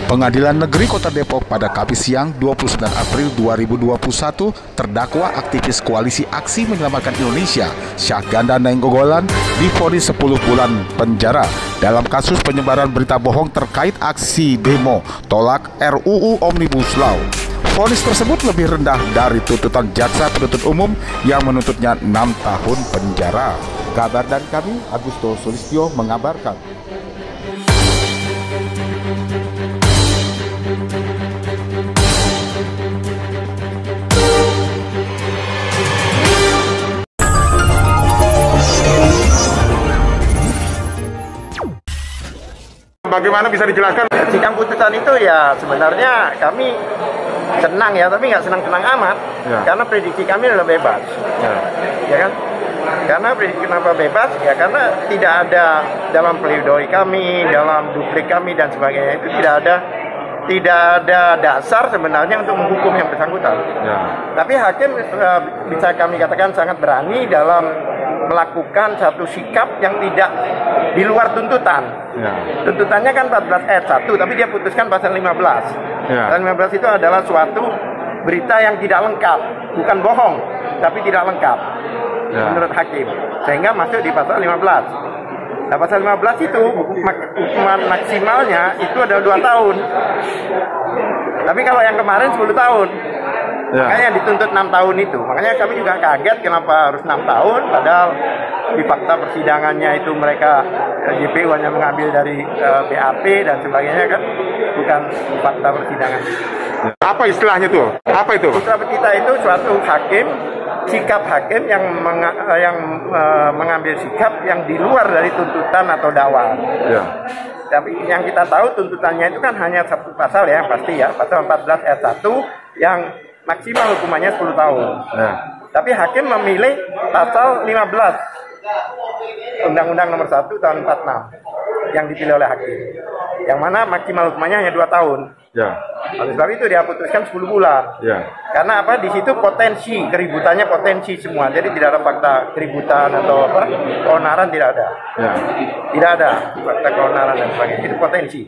Pengadilan Negeri Kota Depok pada Kamis siang 29 April 2021 terdakwa aktivis Koalisi Aksi Menyelamatkan Indonesia Syahganda Nainggolan divonis 10 bulan penjara dalam kasus penyebaran berita bohong terkait aksi demo tolak RUU Omnibus Law. Vonis tersebut lebih rendah dari tuntutan jaksa penuntut umum yang menuntutnya 6 tahun penjara. Kabar dari kami, Agusto Sulistyo mengabarkan. Bagaimana bisa dijelaskan? Sidang putusan itu ya sebenarnya kami senang ya, tapi nggak senang-senang amat ya. Karena prediksi kami adalah bebas ya kan? Karena prediksi kenapa bebas ya karena tidak ada dalam pledoi kami, dalam duplik kami dan sebagainya itu tidak ada dasar sebenarnya untuk menghukum yang bersangkutan ya. Tapi hakim bisa kami katakan sangat berani dalam melakukan satu sikap yang tidak di luar tuntutan. Ya. Tuntutannya kan 14 ayat 1, tapi dia putuskan pasal 15. Ya. Pasal 15 itu adalah suatu berita yang tidak lengkap, bukan bohong, tapi tidak lengkap ya. Menurut hakim. Sehingga masuk di pasal 15. Nah, pasal 15 itu hukuman maksimalnya itu adalah 2 tahun. Tapi kalau yang kemarin 10 tahun. Ya. Makanya dituntut 6 tahun itu. Makanya kami juga kaget kenapa harus 6 tahun padahal di fakta persidangannya itu mereka JPU hanya mengambil dari BAP dan sebagainya kan, bukan fakta persidangan. Apa istilahnya tuh? Apa itu? Putra petita itu suatu hakim, sikap hakim yang mengambil sikap yang di luar dari tuntutan atau dakwaan. Ya. Tapi yang kita tahu tuntutannya itu kan hanya satu pasal ya, pasti ya, pasal 14 ayat 1 yang maksimal hukumannya 10 tahun. Ya. Tapi hakim memilih pasal 15 Undang-Undang nomor 1 tahun 46 yang dipilih oleh hakim. Yang mana maksimal hukumannya hanya 2 tahun. Ya. Oleh sebab itu dia putuskan 10 bulan. Ya. Karena apa? Di situ potensi keributannya potensi semua. Jadi tidak ada fakta keributan atau apa? Keonaran tidak ada. Ya. Tidak ada fakta keonaran dan sebagainya. Itu potensi.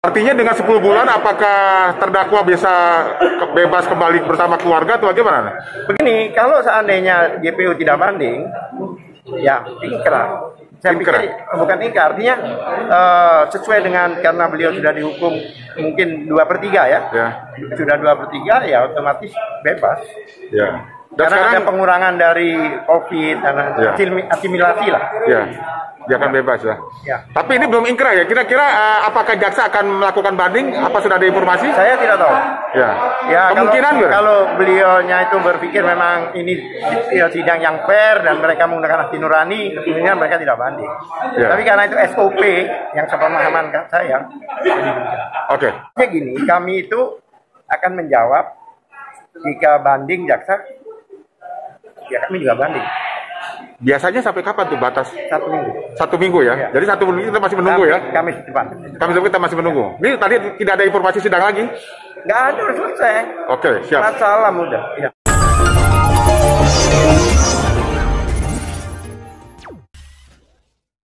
Artinya dengan 10 bulan apakah terdakwa bisa bebas kembali bersama keluarga atau bagaimana? Begini, kalau seandainya JPU tidak banding, ya ingkrah. Saya pikir bukan ingkrah, artinya sesuai dengan karena beliau sudah dihukum mungkin 2/3 ya. Sudah 2/3 ya otomatis bebas. Ya. Dan karena sekarang ada pengurangan dari COVID dan asimilasi lah. Ya. Dia akan bebas ya. Ya. Tapi ini belum ingkrah ya. Kira-kira apakah jaksa akan melakukan banding? Apa sudah ada informasi? Saya tidak tahu. Ya. Ya kemungkinan kalau beliaunya itu berpikir memang ini sidang yang fair dan mereka menggunakan hati nurani, kemungkinan mereka tidak banding. Ya. Tapi karena itu SOP yang sepemahaman saya. Oke. Jadi gini, kami itu akan menjawab jika banding jaksa, ya kami juga banding. Biasanya sampai kapan tuh batas? 1 minggu. 1 minggu ya? Ya. Jadi 1 minggu kita masih menunggu ya? Kamis depan. Kamis depan kita masih menunggu. Ini tadi tidak ada informasi sidang lagi? Nggak ada, selesai. Oke, siap. Masalah mudah. Ya.